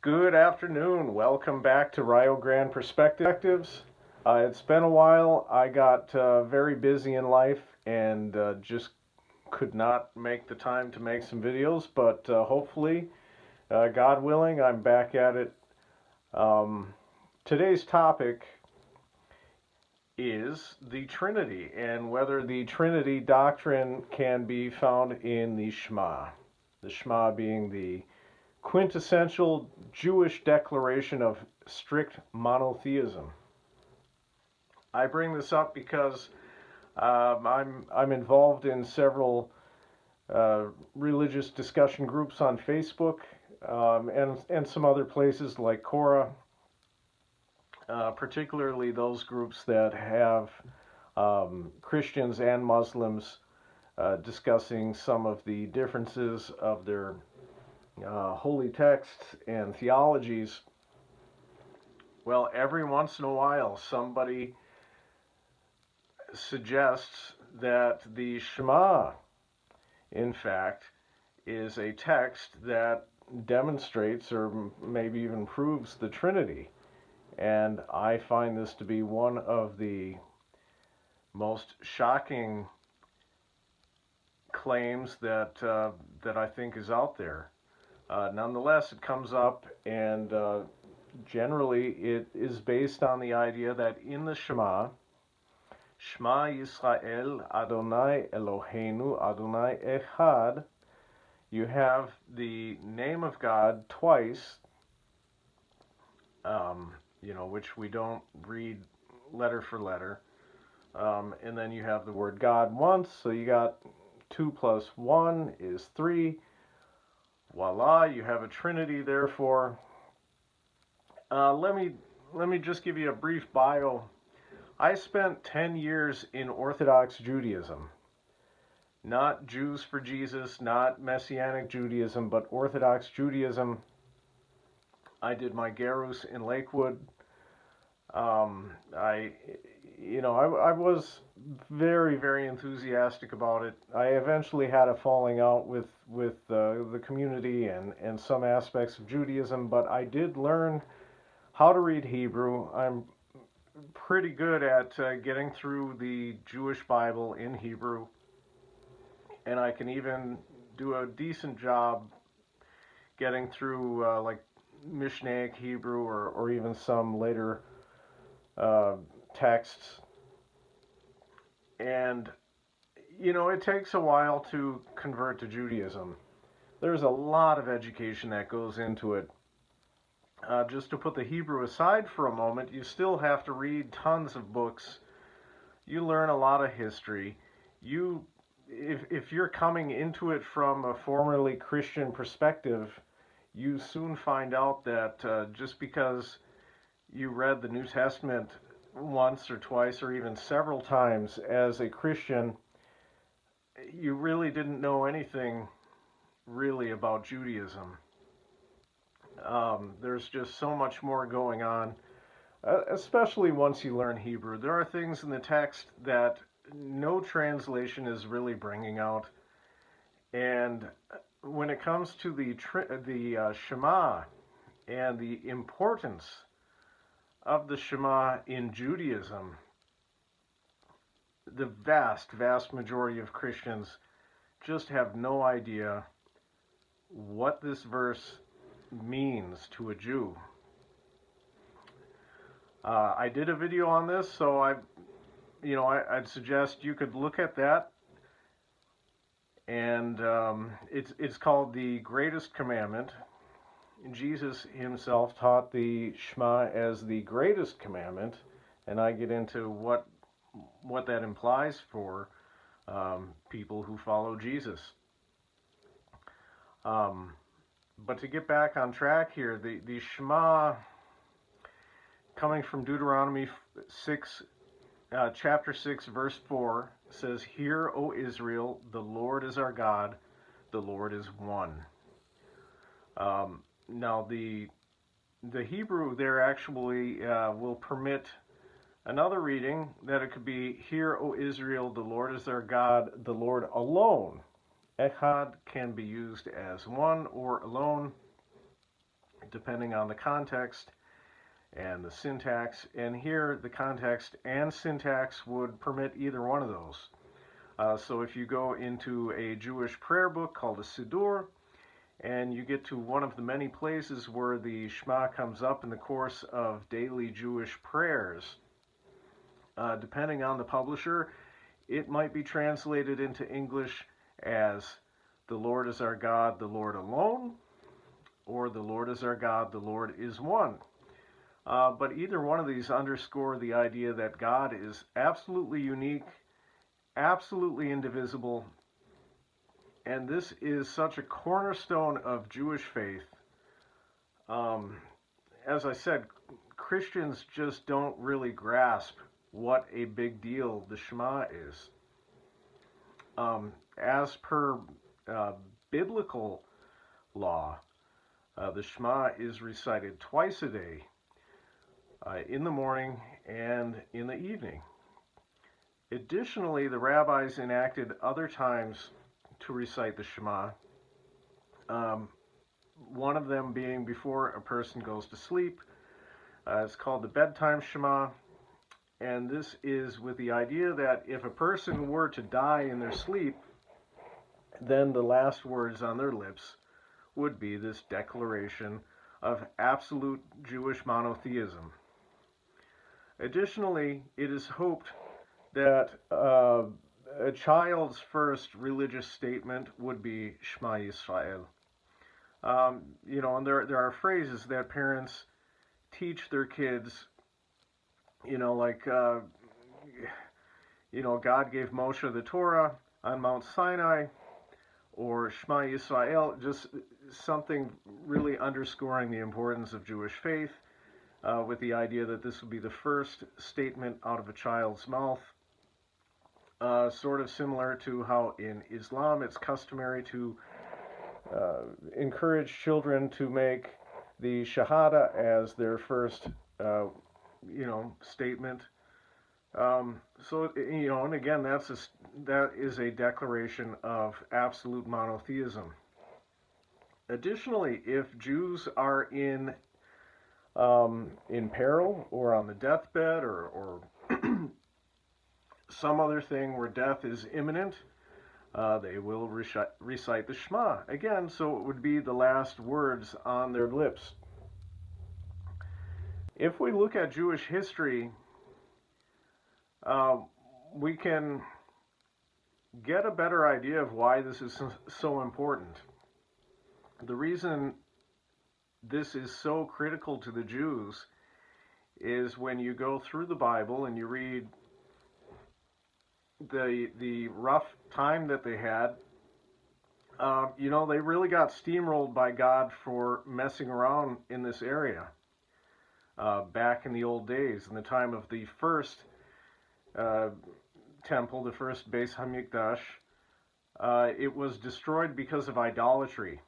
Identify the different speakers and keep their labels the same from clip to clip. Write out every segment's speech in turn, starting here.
Speaker 1: Good afternoon. Welcome back to Rio Grande Perspectives. It's been a while. I got very busy in life and just could not make the time to make some videos, but hopefully, God willing, I'm back at it. Today's topic is the Trinity and whether the Trinity doctrine can be found in the Shema. The Shema being the quintessential Jewish declaration of strict monotheism. I bring this up because I'm involved in several religious discussion groups on Facebook and some other places like Quora, particularly those groups that have Christians and Muslims discussing some of the differences of their holy texts and theologies. Well, every once in a while somebody suggests that the Shema, in fact, is a text that demonstrates or maybe even proves the Trinity. And I find this to be one of the most shocking claims that I think is out there. Nonetheless, it comes up, and generally it is based on the idea that in the Shema, Shema Yisrael Adonai Eloheinu Adonai Echad, you have the name of God twice, which we don't read letter for letter, and then you have the word God once, so you got 2 plus 1 is 3. Voila, you have a Trinity, therefore. Let me just give you a brief bio. I spent 10 years in Orthodox Judaism. Not Jews for Jesus, not Messianic Judaism, but Orthodox Judaism. I did my Gerus in Lakewood. I was very, very enthusiastic about it. I eventually had a falling out with the community and some aspects of Judaism, but I did learn how to read Hebrew. I'm pretty good at getting through the Jewish Bible in Hebrew, and I can even do a decent job getting through like Mishnaic Hebrew or even some later texts. And, it takes a while to convert to Judaism. There's a lot of education that goes into it. Just to put the Hebrew aside for a moment, you still have to read tons of books. You learn a lot of history. If you're coming into it from a formerly Christian perspective, you soon find out that just because you read the New Testament once or twice or even several times as a Christian, you really didn't know anything really about Judaism. There's just so much more going on, especially once you learn Hebrew. There are things in the text that no translation is really bringing out. And when it comes to the Shema and the importance of the Shema in Judaism, the vast, vast majority of Christians just have no idea what this verse means to a Jew. I did a video on this, so I'd suggest you could look at that. And it's called the Greatest Commandment. Jesus himself taught the Shema as the greatest commandment, and I get into what that implies for people who follow Jesus. But to get back on track here, the Shema, coming from Deuteronomy 6, chapter 6, verse 4, says, "Hear, O Israel, the Lord is our God, the Lord is one." Now, the Hebrew there actually will permit another reading that it could be, "Hear, O Israel, the Lord is our God, the Lord alone." Echad can be used as one or alone. depending on the context and the syntax. And here, the context and syntax would permit either one of those. So if you go into a Jewish prayer book called a Siddur, and you get to one of the many places where the Shema comes up in the course of daily Jewish prayers, depending on the publisher, it might be translated into English as "The Lord is our God, the Lord alone," or "The Lord is our God, the Lord is one." But either one of these underscore the idea that God is absolutely unique, absolutely indivisible, and this is such a cornerstone of Jewish faith. As I said, Christians just don't really grasp what a big deal the Shema is. As per biblical law, the Shema is recited twice a day, in the morning and in the evening. Additionally, the rabbis enacted other times to recite the Shema, one of them being before a person goes to sleep. It's called the bedtime Shema, and this is with the idea that if a person were to die in their sleep, then the last words on their lips would be this declaration of absolute Jewish monotheism. Additionally, it is hoped that a child's first religious statement would be Shema Yisrael. And there are phrases that parents teach their kids, like, God gave Moshe the Torah on Mount Sinai, or Shema Yisrael, just something really underscoring the importance of Jewish faith, with the idea that this would be the first statement out of a child's mouth. Sort of similar to how in Islam it's customary to encourage children to make the Shahada as their first, statement. And again, that is a declaration of absolute monotheism. Additionally, if Jews are in peril or on the deathbed or some other thing where death is imminent, they will recite the Shema again, so it would be the last words on their lips. If we look at Jewish history, we can get a better idea of why this is so important. The reason this is so critical to the Jews is when you go through the Bible and you read the rough time that they had, they really got steamrolled by God for messing around in this area. Back in the old days, in the time of the first temple, the first Beis Hamikdash, it was destroyed because of idolatry.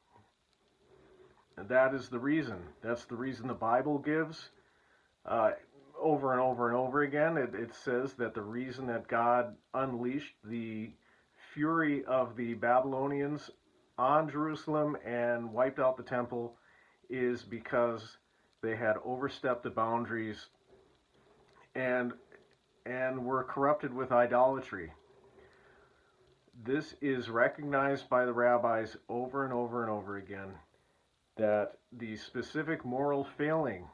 Speaker 1: That is the reason. That's the reason the Bible gives. Over and over and over again, it says that the reason that God unleashed the fury of the Babylonians on Jerusalem and wiped out the temple is because they had overstepped the boundaries and were corrupted with idolatry. This is recognized by the rabbis over and over and over again, that the specific moral failing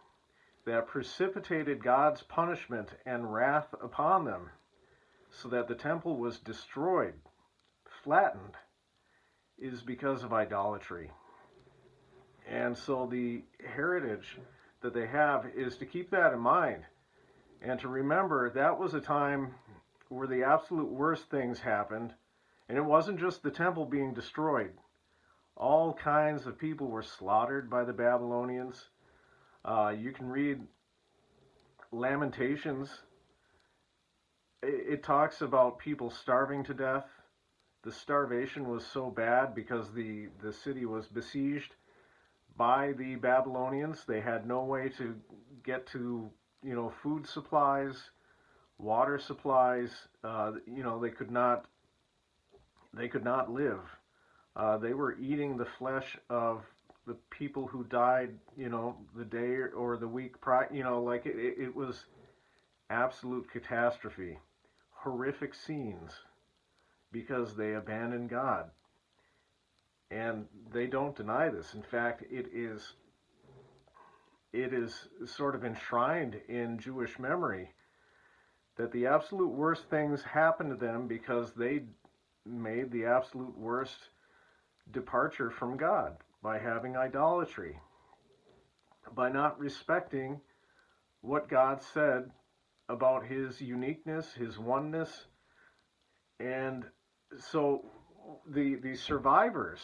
Speaker 1: that precipitated God's punishment and wrath upon them, so that the temple was destroyed, flattened, is because of idolatry. And so the heritage that they have is to keep that in mind, and to remember that was a time where the absolute worst things happened, and it wasn't just the temple being destroyed. All kinds of people were slaughtered by the Babylonians. You can read Lamentations. It talks about people starving to death. The starvation was so bad because the city was besieged by the Babylonians. They had no way to get to, food supplies, water supplies. They could not live. They were eating the flesh of the people who died, the day or the week prior, like it was absolute catastrophe, horrific scenes because they abandoned God. And they don't deny this. In fact, it is sort of enshrined in Jewish memory that the absolute worst things happened to them because they made the absolute worst departure from God by having idolatry, by not respecting what God said about his uniqueness, his oneness. And so the survivors,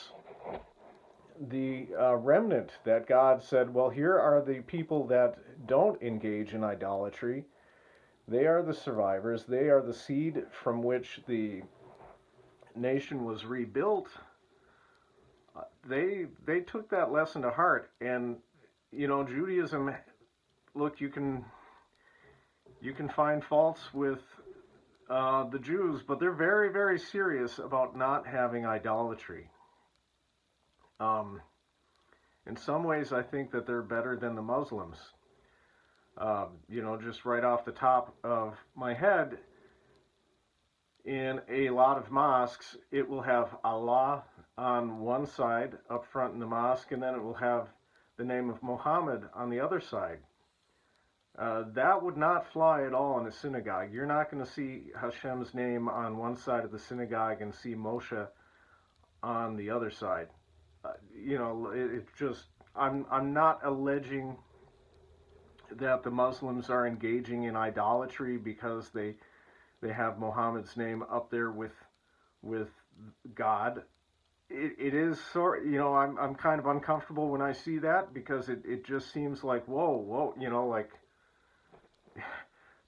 Speaker 1: the remnant that God said, well, here are the people that don't engage in idolatry. They are the survivors. They are the seed from which the nation was rebuilt. They took that lesson to heart. And Judaism, look, you can find faults with the Jews, but they're very, very serious about not having idolatry. In some ways, I think that they're better than the Muslims. Just right off the top of my head, in a lot of mosques, it will have Allah on one side up front in the mosque, and then it will have the name of Muhammad on the other side. That would not fly at all in a synagogue. You're not going to see HaSHEM's name on one side of the synagogue and see Moshe on the other side. It just, I'm not alleging that the Muslims are engaging in idolatry because they have Muhammad's name up there with God. It is sort, I'm kind of uncomfortable when I see that because it just seems like, whoa, like,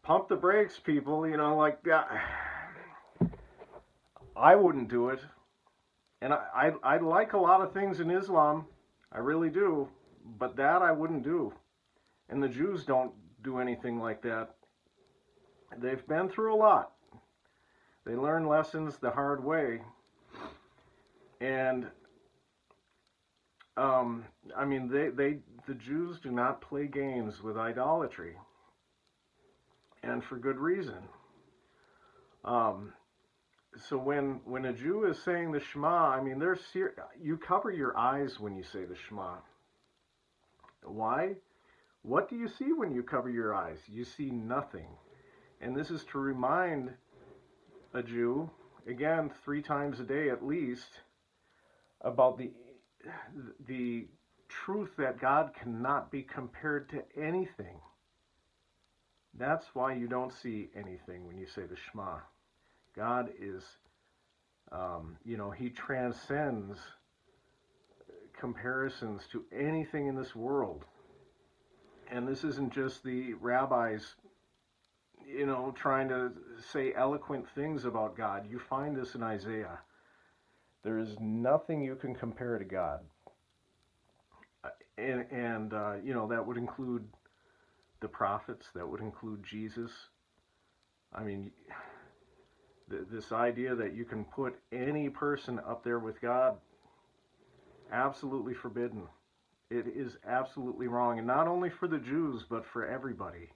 Speaker 1: pump the brakes, people, like that. I wouldn't do it. And I like a lot of things in Islam, I really do, but that I wouldn't do. And the Jews don't do anything like that. They've been through a lot. They learn lessons the hard way. And, the Jews do not play games with idolatry. And for good reason. So when a Jew is saying the Shema, you cover your eyes when you say the Shema. Why? What do you see when you cover your eyes? You see nothing. And this is to remind a Jew, again, 3 times a day at least, about the truth that God cannot be compared to anything. That's why you don't see anything when you say the Shema. God is, he transcends comparisons to anything in this world. And this isn't just the rabbis, trying to say eloquent things about God. You find this in Isaiah. There is nothing you can compare to God. And that would include the prophets, that would include Jesus. This idea that you can put any person up there with God, absolutely forbidden. It is absolutely wrong, and not only for the Jews, but for everybody.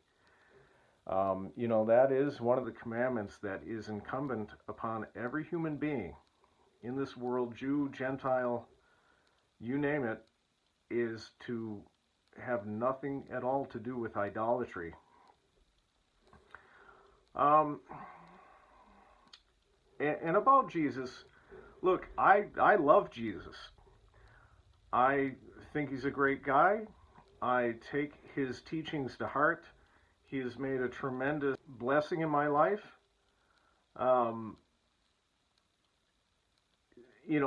Speaker 1: That is one of the commandments that is incumbent upon every human being in this world, Jew, Gentile, you name it, is to have nothing at all to do with idolatry. And about Jesus, look, I love Jesus. I think he's a great guy. I take his teachings to heart. He has made a tremendous blessing in my life.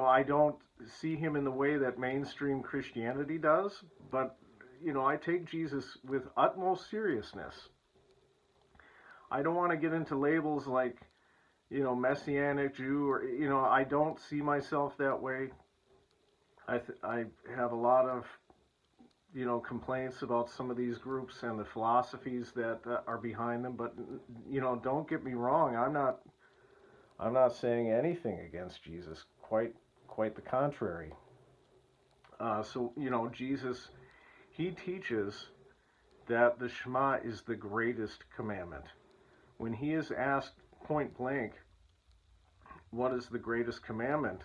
Speaker 1: I don't see him in the way that mainstream Christianity does, but, I take Jesus with utmost seriousness. I don't want to get into labels like, Messianic Jew, or, I don't see myself that way. I have a lot of, complaints about some of these groups and the philosophies that are behind them, but, don't get me wrong, I'm not saying anything against Jesus, quite the contrary. So, Jesus, he teaches that the Shema is the greatest commandment. When he is asked point blank, what is the greatest commandment?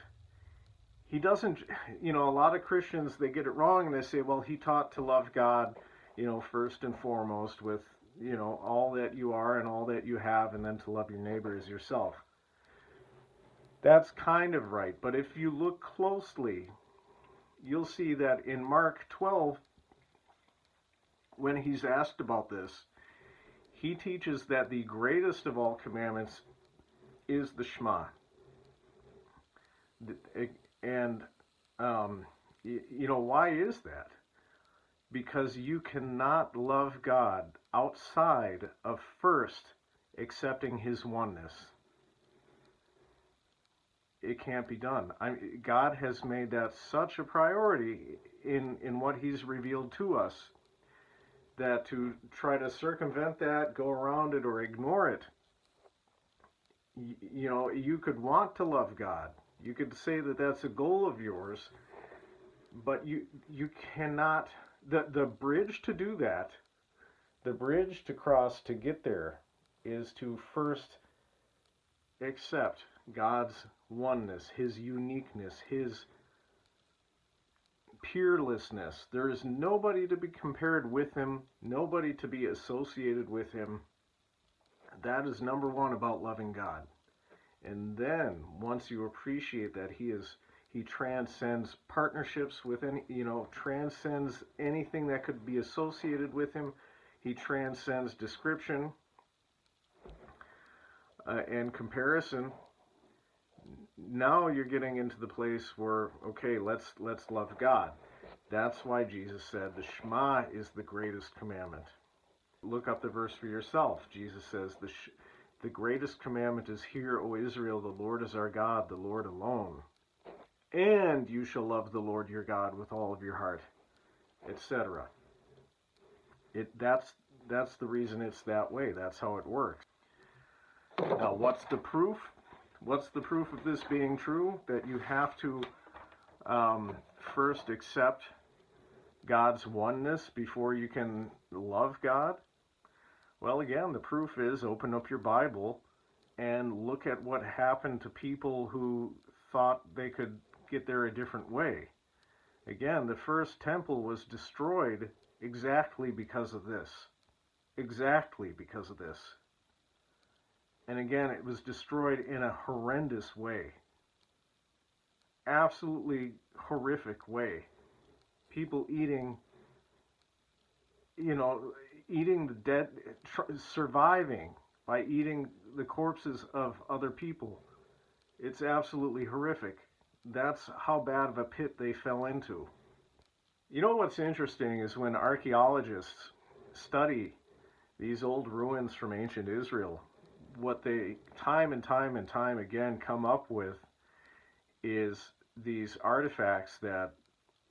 Speaker 1: He doesn't, a lot of Christians, they get it wrong and they say, well, he taught to love God, first and foremost with, all that you are and all that you have, and then to love your neighbor as yourself. That's kind of right, but if you look closely, you'll see that in Mark 12, when he's asked about this, he teaches that the greatest of all commandments is the Shema. And, why is that? Because you cannot love God outside of first accepting his oneness. It can't be done. God has made that such a priority in what he's revealed to us that to try to circumvent that, go around it, or ignore it, you could want to love God. You could say that that's a goal of yours, but you cannot. The bridge to do that, the bridge to cross to get there, is to first accept God's oneness, his uniqueness, his peerlessness. There is nobody to be compared with him, nobody to be associated with him. That is number one about loving God. And then once you appreciate that he transcends partnerships with any, transcends anything that could be associated with him. He transcends description and comparison. Now you're getting into the place where, okay, let's love God. That's why Jesus said the Shema is the greatest commandment. Look up the verse for yourself. Jesus says the greatest commandment is, "Hear, O Israel, the Lord is our God, the Lord alone. And you shall love the Lord your God with all of your heart," etc. That's the reason it's that way. That's how it works. Now, what's the proof? What's the proof of this being true? That you have to first accept God's oneness before you can love God? Well, again, the proof is, open up your Bible and look at what happened to people who thought they could get there a different way. Again, the first temple was destroyed exactly because of this. Exactly because of this. And again, it was destroyed in a horrendous way. Absolutely horrific way. People eating the dead, surviving by eating the corpses of other people. It's absolutely horrific. That's how bad of a pit they fell into. What's interesting is when archaeologists study these old ruins from ancient Israel, what they time and time again come up with is these artifacts that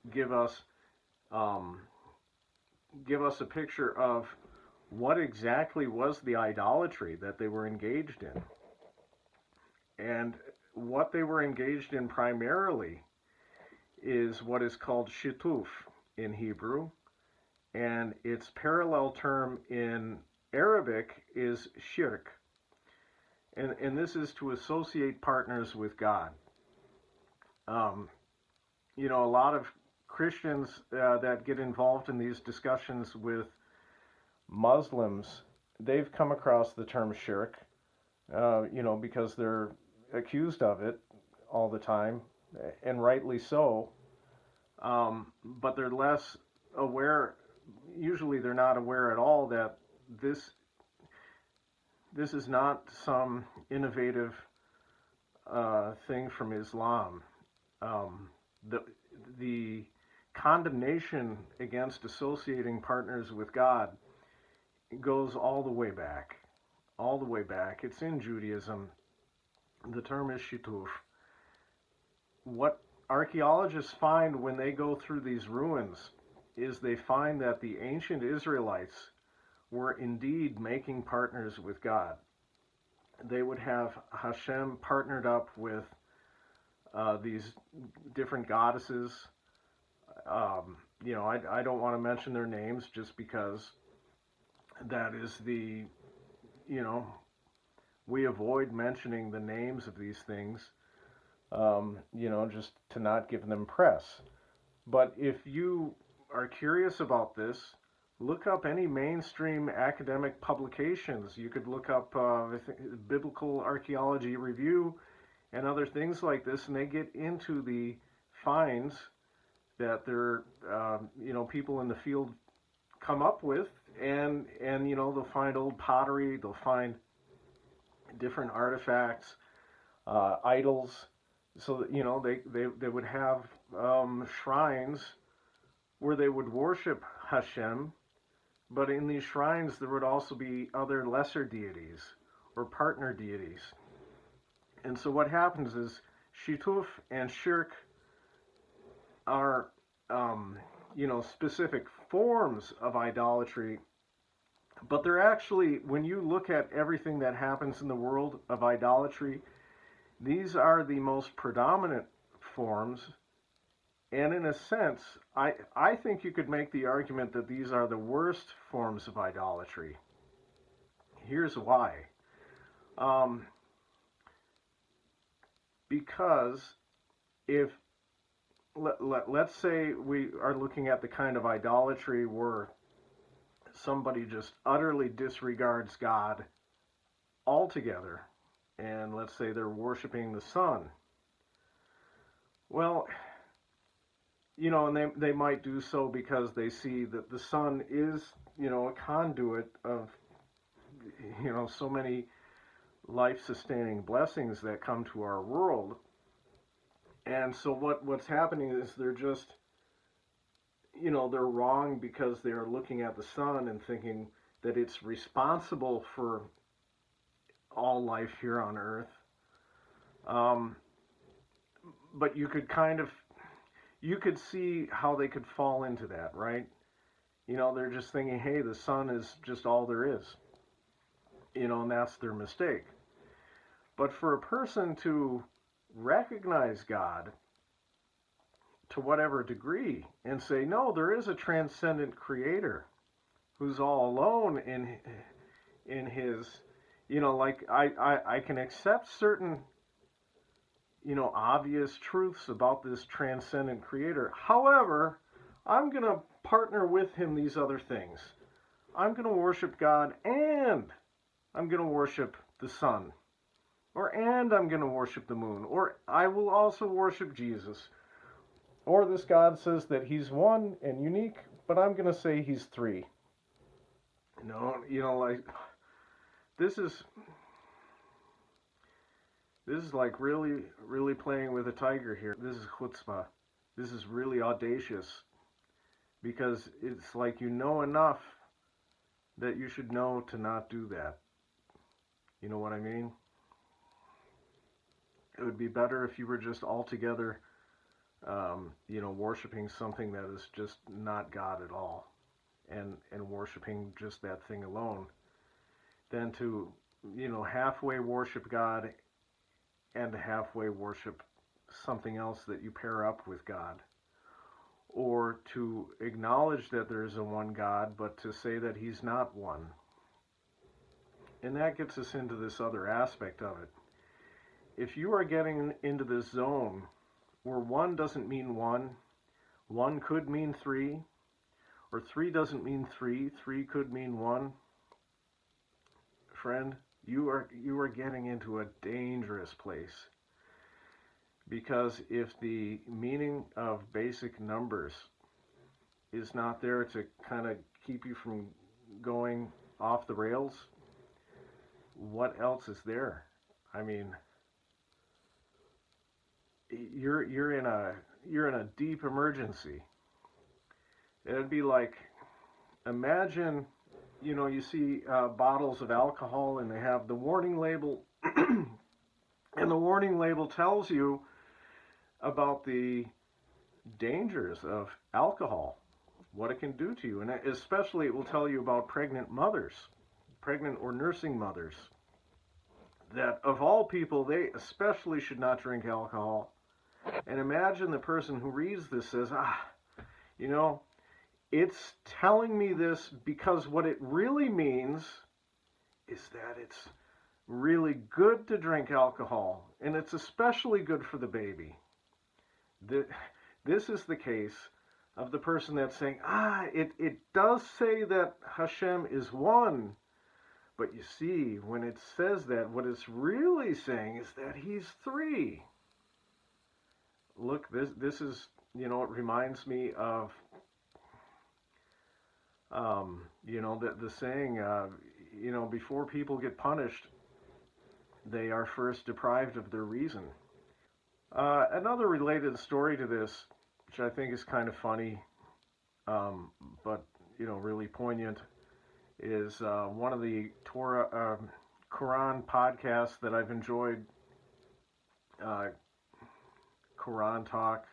Speaker 1: give us a picture of what exactly was the idolatry that they were engaged in. And what they were engaged in primarily is what is called shituf in Hebrew, and its parallel term in Arabic is shirk. And this is to associate partners with God. A lot of Christians that get involved in these discussions with Muslims, they've come across the term shirk, because they're accused of it all the time, and rightly so. But they're less aware, usually they're not aware at all that this is not some innovative thing from Islam. The condemnation against associating partners with God goes all the way back. All the way back. It's in Judaism. The term is shituf. What archaeologists find when they go through these ruins is they find that the ancient Israelites were indeed making partners with God. They would have HaSHEM partnered up with these different goddesses, I don't want to mention their names just because that is you know, we avoid mentioning the names of these things, just to not give them press. But if you are curious about this, look up any mainstream academic publications. You could look up Biblical Archaeology Review and other things like this, and they get into the finds that people in the field come up with, and they'll find old pottery, they'll find different artifacts, idols, so that they would have shrines where they would worship HaSHEM, but in these shrines there would also be other lesser deities or partner deities. And so what happens is Shituf and Shirk are specific forms of idolatry, but they're actually, when you look at everything that happens in the world of idolatry, these are the most predominant forms. And in a sense, I think you could make the argument that these are the worst forms of idolatry. Here's why. Because if, let's say we are looking at the kind of idolatry where somebody just utterly disregards God altogether, and let's say they're worshiping the sun. Well, and they might do so because they see that the sun is, a conduit of, so many life-sustaining blessings that come to our world. And so what's happening is they're just, they're wrong because they're looking at the sun and thinking that it's responsible for all life here on earth. But you could see how they could fall into that, right? They're just thinking, hey, the sun is just all there is. And that's their mistake. But for a person to recognize God to whatever degree and say, no, there is a transcendent creator who's all alone in his, like I can accept certain, obvious truths about this transcendent creator. However, I'm going to partner with him these other things. I'm going to worship God, and I'm going to worship the sun. And I'm going to worship the moon. Or I will also worship Jesus. Or this God says that he's one and unique, but I'm going to say he's three. This is like really, really playing with a tiger here. This is chutzpah. This is really audacious, because it's like enough that you should know to not do that. You know what I mean? It would be better if you were just altogether, worshiping something that is just not God at all, and worshiping just that thing alone, than to, halfway worship God and to halfway worship something else that you pair up with God, or to acknowledge that there is a one God, but to say that he's not one. And that gets us into this other aspect of it. If you are getting into this zone where one doesn't mean one could mean three, or three doesn't mean three could mean one, friend, you are getting into a dangerous place. Because if the meaning of basic numbers is not there to kind of keep you from going off the rails, what else is there? I mean, you're in a deep emergency. It'd be like, imagine, you see bottles of alcohol and they have the warning label, and the warning label tells you about the dangers of alcohol, what it can do to you, and especially it will tell you about pregnant or nursing mothers, that of all people, they especially should not drink alcohol. And imagine the person who reads this says, You know, it's telling me this because what it really means is that it's really good to drink alcohol, and it's especially good for the baby. This is the case of the person that's saying, it does say that HaSHEM is one, but you see, when it says that, what it's really saying is that he's three. Look, this is, it reminds me of, the saying, before people get punished, they are first deprived of their reason. Another related story to this, which I think is kind of funny, but really poignant, is one of the Qur'an podcasts that I've enjoyed. Qur'an Talk.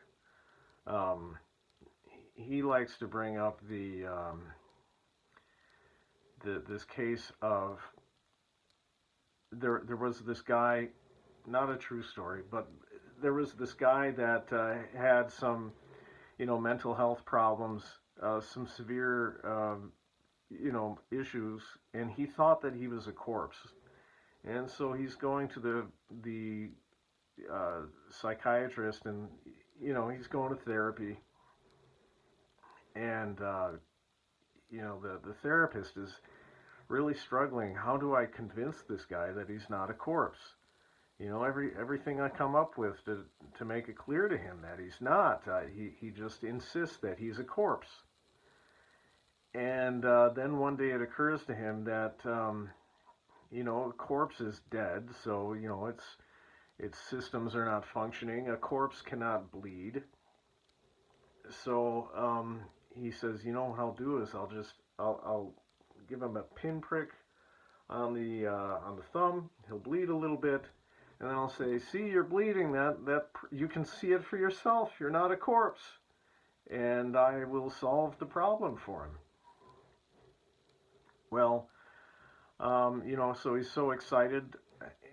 Speaker 1: He likes to bring up this case of there was this guy, not a true story, but there was this guy that had some mental health problems, some severe issues, and he thought that he was a corpse, and so he's going to the psychiatrist, and he's going to therapy, and the therapist is really struggling. How do I convince this guy that he's not a corpse? Everything I come up with to make it clear to him that he's not. He just insists that he's a corpse. And then one day it occurs to him that a corpse is dead, so its systems are not functioning. A corpse cannot bleed. So he says, what I'll do is I'll give him a pinprick on the thumb. He'll bleed a little bit, and then I'll say, see, you're bleeding. That you can see it for yourself. You're not a corpse, and I will solve the problem for him. Well, so he's so excited,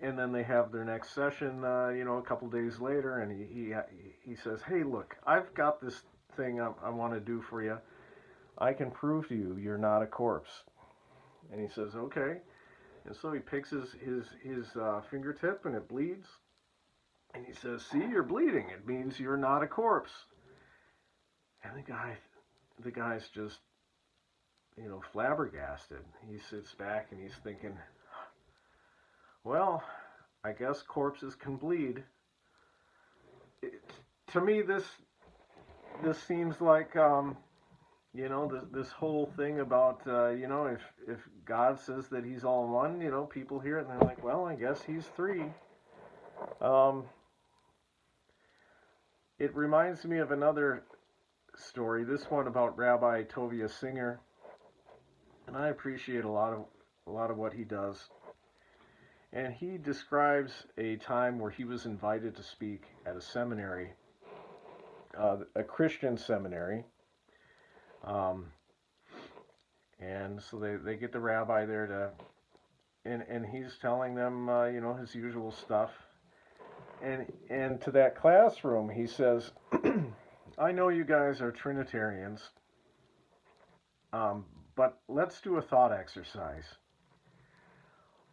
Speaker 1: and then they have their next session, a couple days later, and he says, hey, look, I've got this thing I want to do for you. I can prove to you you're not a corpse. And he says, okay. And so he picks his fingertip, and it bleeds. And he says, see, you're bleeding. It means you're not a corpse. And the guy's just, flabbergasted. He sits back and he's thinking, well, I guess corpses can bleed. To me, this seems like, this whole thing about, if God says that he's all one, people hear it and they're like, well, I guess he's three. It reminds me of another story, this one about Rabbi Tovia Singer, and I appreciate a lot of what he does. And he describes a time where he was invited to speak at a seminary, a Christian seminary. And so they get the rabbi there and he's telling them, his usual stuff. And to that classroom, he says, I know you guys are Trinitarians, but let's do a thought exercise.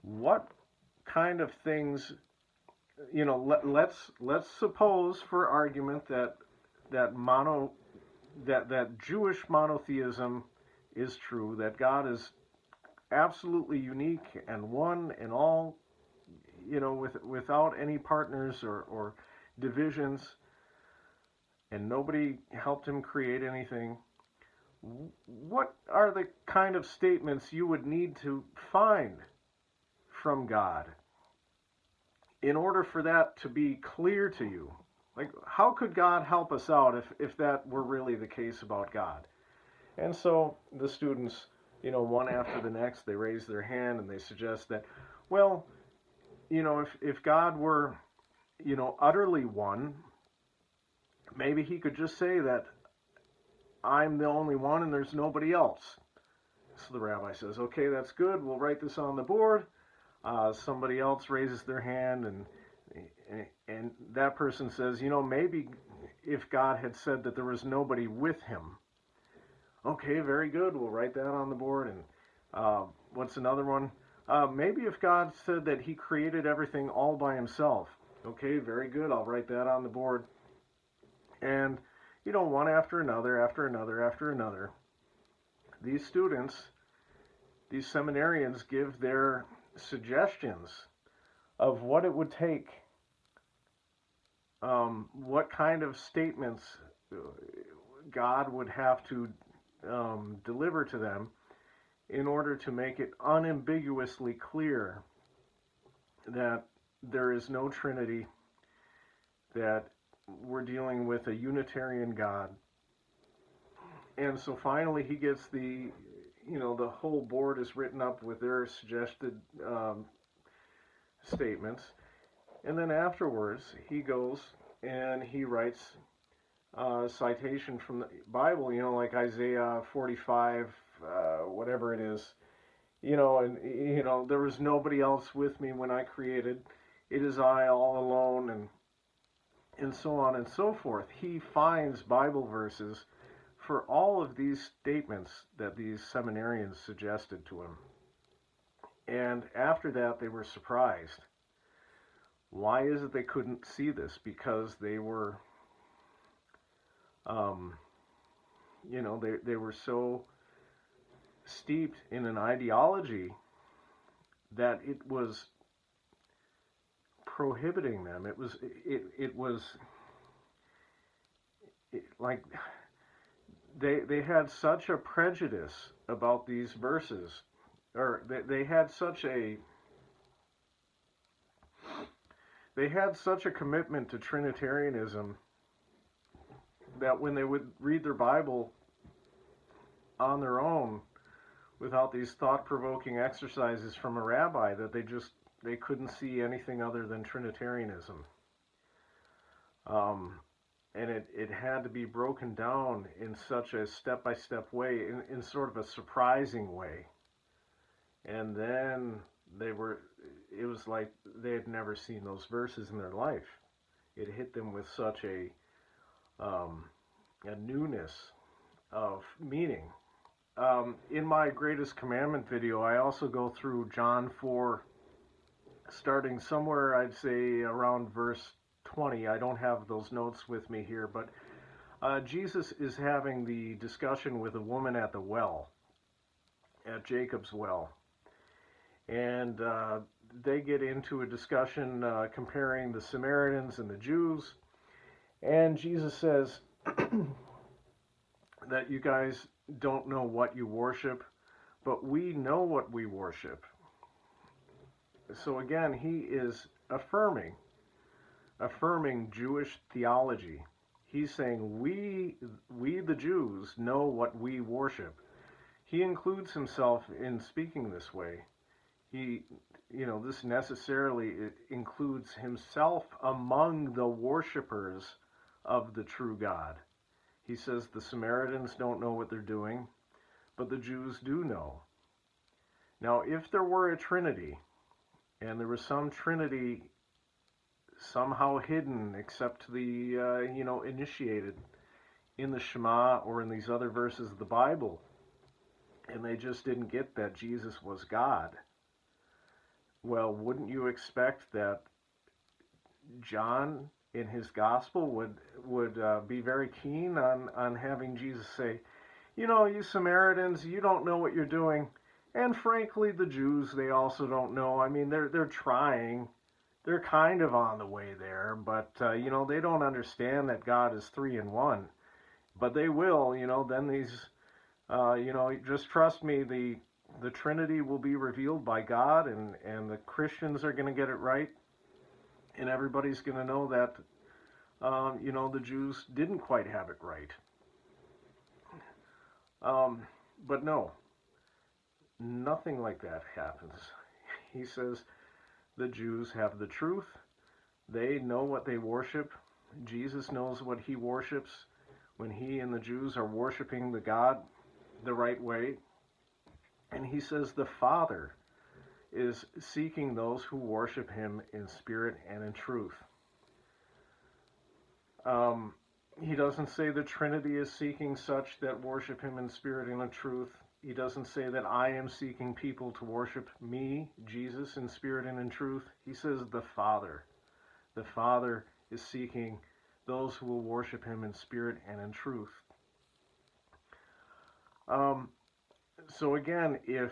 Speaker 1: What kind of things, let's suppose for argument that Jewish monotheism is true, that God is absolutely unique and one and all, without any partners or divisions, and nobody helped him create anything. What are the kind of statements you would need to find from God in order for that to be clear to you? Like, how could God help us out if that were really the case about God? And so the students, one after the next, they raise their hand and they suggest that, well, if God were, utterly one, maybe he could just say that I'm the only one and there's nobody else. So the rabbi says, okay, that's good. We'll write this on the board. Somebody else raises their hand, and that person says, maybe if God had said that there was nobody with him, Okay, very good. We'll write that on the board. And what's another one? Maybe if God said that He created everything all by Himself. Okay, very good. I'll write that on the board. And, one after another, after another, after another, these students, these seminarians give their suggestions of what it would take, what kind of statements God would have to deliver to them in order to make it unambiguously clear that there is no Trinity, that we're dealing with a Unitarian God. And so finally he gets the whole board is written up with their suggested statements. And then afterwards he goes and he writes a citation from the Bible, like Isaiah 45, whatever it is, and there was nobody else with me when I created. It is I all alone, and so on and so forth. He finds Bible verses for all of these statements that these seminarians suggested to him. And after that, they were surprised. Why is it they couldn't see this? Because they were, they were so steeped in an ideology that it was prohibiting them. It was like they had such a prejudice about these verses, or they had such a commitment to Trinitarianism that when they would read their Bible on their own without these thought-provoking exercises from a rabbi, that they couldn't see anything other than Trinitarianism. And it had to be broken down in such a step-by-step way, in sort of a surprising way. And then it was like they had never seen those verses in their life. It hit them with such a newness of meaning. In my Greatest Commandment video, I also go through John 4, starting somewhere, I'd say, around verse 20. I don't have those notes with me here, but Jesus is having the discussion with a woman at the well, at Jacob's well. And they get into a discussion comparing the Samaritans and the Jews. And Jesus says that you guys don't know what you worship, but we know what we worship. So again, he is affirming Jewish theology. He's saying we the Jews know what we worship. He includes himself in speaking this way. This necessarily includes himself among the worshipers of the true God. He says the Samaritans don't know what they're doing, but the Jews do know. Now, if there were a Trinity, and there was some Trinity somehow hidden except to the, initiated in the Shema or in these other verses of the Bible, and they just didn't get that Jesus was God, well, wouldn't you expect that John in his gospel would be very keen on having Jesus say, you Samaritans, you don't know what you're doing. And frankly, the Jews, they also don't know. I mean, they're trying. They're kind of on the way there, but, they don't understand that God is 3 in 1. But they will, then these, just trust me, the Trinity will be revealed by God, and the Christians are going to get it right. And everybody's going to know that, the Jews didn't quite have it right. But no, nothing like that happens. He says the Jews have the truth. They know what they worship. Jesus knows what he worships when he and the Jews are worshiping the God the right way. And he says the Father is seeking those who worship him in spirit and in truth. He doesn't say the Trinity is seeking such that worship him in spirit and in truth. He doesn't say that I am seeking people to worship me, Jesus, in spirit and in truth. He says the Father. The Father is seeking those who will worship him in spirit and in truth. So again, if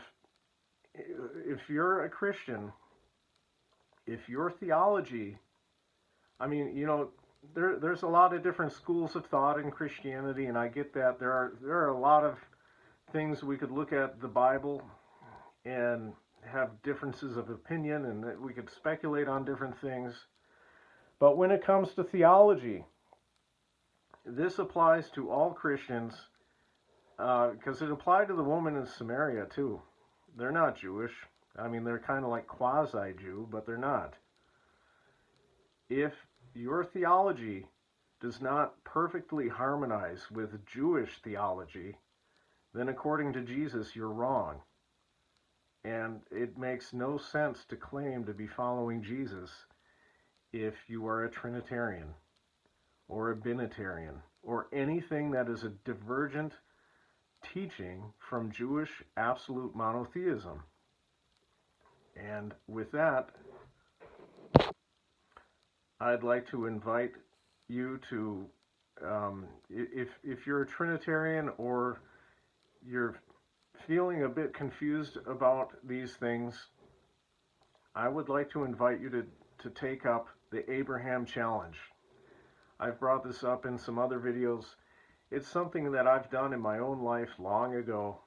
Speaker 1: you're a Christian, if your theology, I mean, there's a lot of different schools of thought in Christianity, and I get that. There are a lot of things we could look at the Bible and have differences of opinion, and that we could speculate on different things. But when it comes to theology, this applies to all Christians, because it applied to the woman in Samaria too. They're not Jewish. I mean, they're kind of like quasi-Jew, but they're not. If your theology does not perfectly harmonize with Jewish theology, then according to Jesus, you're wrong. And it makes no sense to claim to be following Jesus if you are a Trinitarian or a Binitarian or anything that is a divergent teaching from Jewish absolute monotheism. And with that, I'd like to invite you to, if you're a Trinitarian or you're feeling a bit confused about these things, I would like to invite you to take up the Abraham Challenge. I've brought this up in some other videos. It's something that I've done in my own life long ago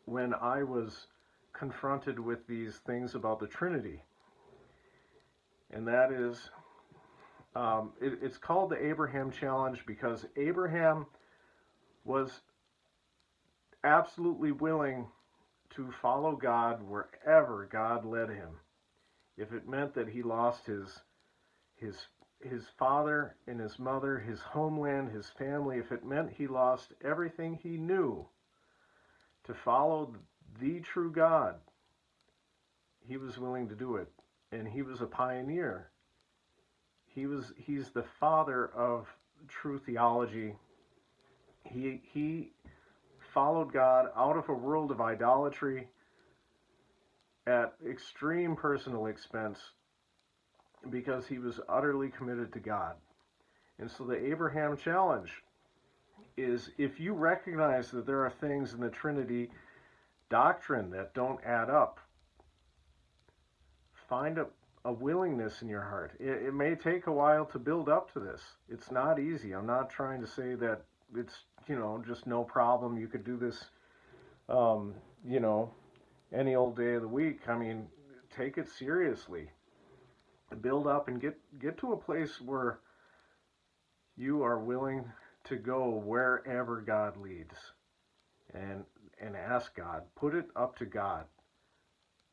Speaker 1: when I was confronted with these things about the Trinity. And that is, it's called the Abraham Challenge because Abraham was absolutely willing to follow God wherever God led him. If it meant that he lost his father and his mother, his homeland, his family, if it meant he lost everything he knew to follow the true God, he was willing to do it. And he was a pioneer. He's the father of true theology. He followed God out of a world of idolatry at extreme personal expense because he was utterly committed to God. And so the Abraham Challenge is, if you recognize that there are things in the Trinity doctrine that don't add up, find a willingness in your heart. It may take a while to build up to this. It's not easy. I'm not trying to say that it's, just no problem. You could do this, any old day of the week. I mean, take it seriously. Build up and get to a place where you are willing to go wherever God leads and ask God. Put it up to God.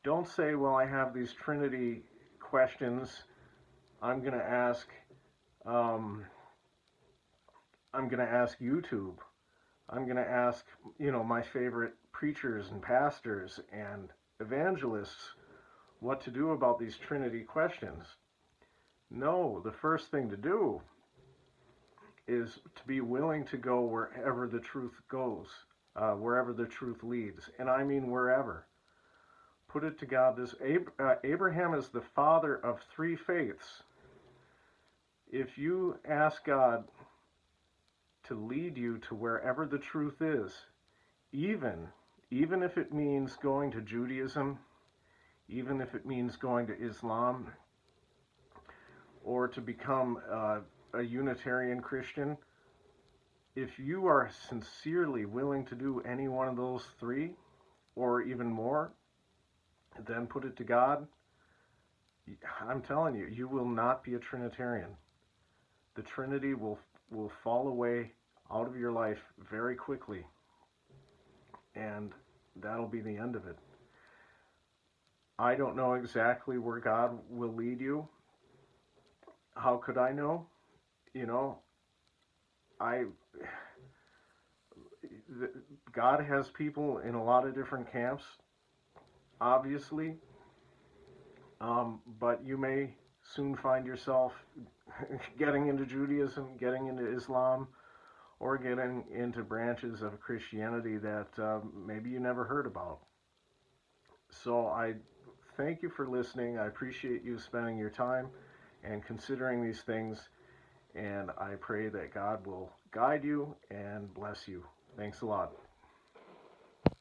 Speaker 1: Don't say, well, I have these Trinity questions. I'm going to ask YouTube. I'm going to ask, my favorite preachers and pastors and evangelists what to do about these Trinity questions. No, the first thing to do is to be willing to go wherever the truth goes, wherever the truth leads. And I mean wherever. Put it to God. Abraham is the father of three faiths. If you ask God to lead you to wherever the truth is, even if it means going to Judaism, even if it means going to Islam, or to become a Unitarian Christian, if you are sincerely willing to do any one of those three, or even more, then put it to God. I'm telling you, you will not be a Trinitarian. The Trinity will fall away out of your life very quickly, and that'll be the end of it. I don't know exactly where God will lead you. How could I know? God has people in a lot of different camps, obviously, but you may soon find yourself getting into Judaism, getting into Islam, or getting into branches of Christianity that maybe you never heard about. So I thank you for listening. I appreciate you spending your time and considering these things, and I pray that God will guide you and bless you. Thanks a lot.